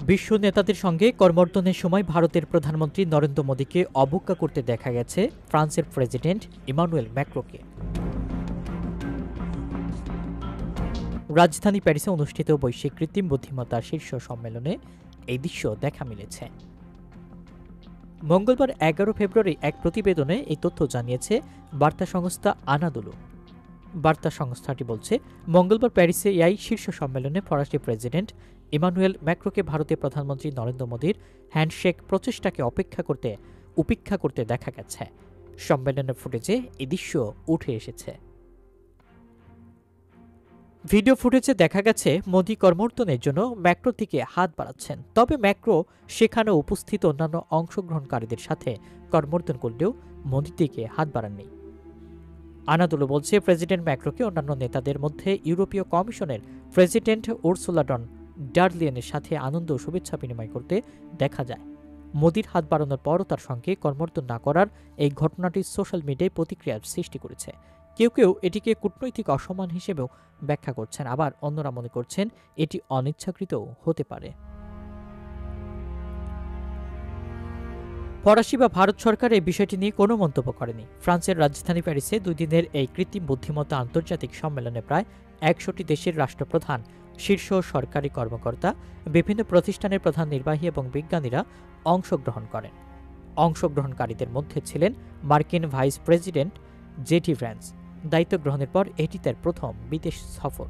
বিশ্ব নেতাদের সঙ্গে করমর্দনের সময় ভারতের প্রধানমন্ত্রী নরেন্দ্র মোদীকে অবজ্ঞা করতে দেখা গেছে ফ্রান্সের প্রেসিডেন্ট ইমানুয়েল ম্যাক্রোকে। রাজধানী প্যারিসে অনুষ্ঠিত বৈশ্বিক কৃত্রিম বুদ্ধিমত্তা শীর্ষ সম্মেলনে এই দৃশ্য দেখা মিলেছে। মঙ্গলবার ১১ ফেব্রুয়ারি এক প্রতিবেদনে এই তথ্য জানিয়েছে বার্তা সংস্থা আনাদোলু। বার্তা সংস্থাটি বলছে, মঙ্গলবার প্যারিসে এই শীর্ষ সম্মেলনে ফরাসি প্রেসিডেন্ট ইমানুয়েল ম্যাক্রোকে ভারতের প্রধানমন্ত্রী নরেন্দ্র মোদীর হ্যান্ডশেক প্রচেষ্টাকে উপেক্ষা করতে দেখা গেছে। সম্মেলনের ফুটেজে এই দৃশ্য উঠে এসেছে। ভিডিও ফুটেজে দেখা গেছে মোদী করমর্দনের জন্য ম্যাক্রোর দিকে হাত বাড়াচ্ছেন। তবে ম্যাক্রো সেখানে উপস্থিত অন্যান্য অংশগ্রহণকারীদের সাথে করমর্দন করলেও মোদীর দিকে হাত বাড়াননি। আনাদোলু বলছে, প্রেসিডেন্ট ম্যাক্রোকে অন্যান্য নেতাদের মধ্যে ইউরোপীয় কমিশনের প্রেসিডেন্ট উরসুলা ডন ডার লিয়েনের সাথে আনন্দ ও শুভেচ্ছা বিনিময় করতে দেখা যায়। মোদীর হাত বাড়ানোর পরও তার সঙ্গে করমর্দন না করার এই ঘটনাটি সোশ্যাল মিডিয়ায় প্রতিক্রিয়ার সৃষ্টি করেছে। কেউ কেউ এটিকে কূটনৈতিক অসম্মান হিসেবেও ব্যাখ্যা করছেন, আবার অন্যরা মনে করছেন এটি অনিচ্ছাকৃতও হতে পারে। ফরাসি বা ভারত সরকার এই বিষয়টি নিয়ে কোনো মন্তব্য করেনি। ফ্রান্সের রাজধানী প্যারিসে ২ দিনের এই কৃত্রিম বুদ্ধিমত্তা আন্তর্জাতিক সম্মেলনে প্রায় ১০০টি দেশের রাষ্ট্রপ্রধান, শীর্ষ সরকারি কর্মকর্তা, বিভিন্ন প্রতিষ্ঠানের প্রধান নির্বাহী এবং বিজ্ঞানীরা অংশগ্রহণ করেন। অংশগ্রহণকারীদের মধ্যে ছিলেন মার্কিন ভাইস প্রেসিডেন্ট জেডি ভ্যান্স। দায়িত্ব গ্রহণের পর এটি তার প্রথম বিদেশ সফর।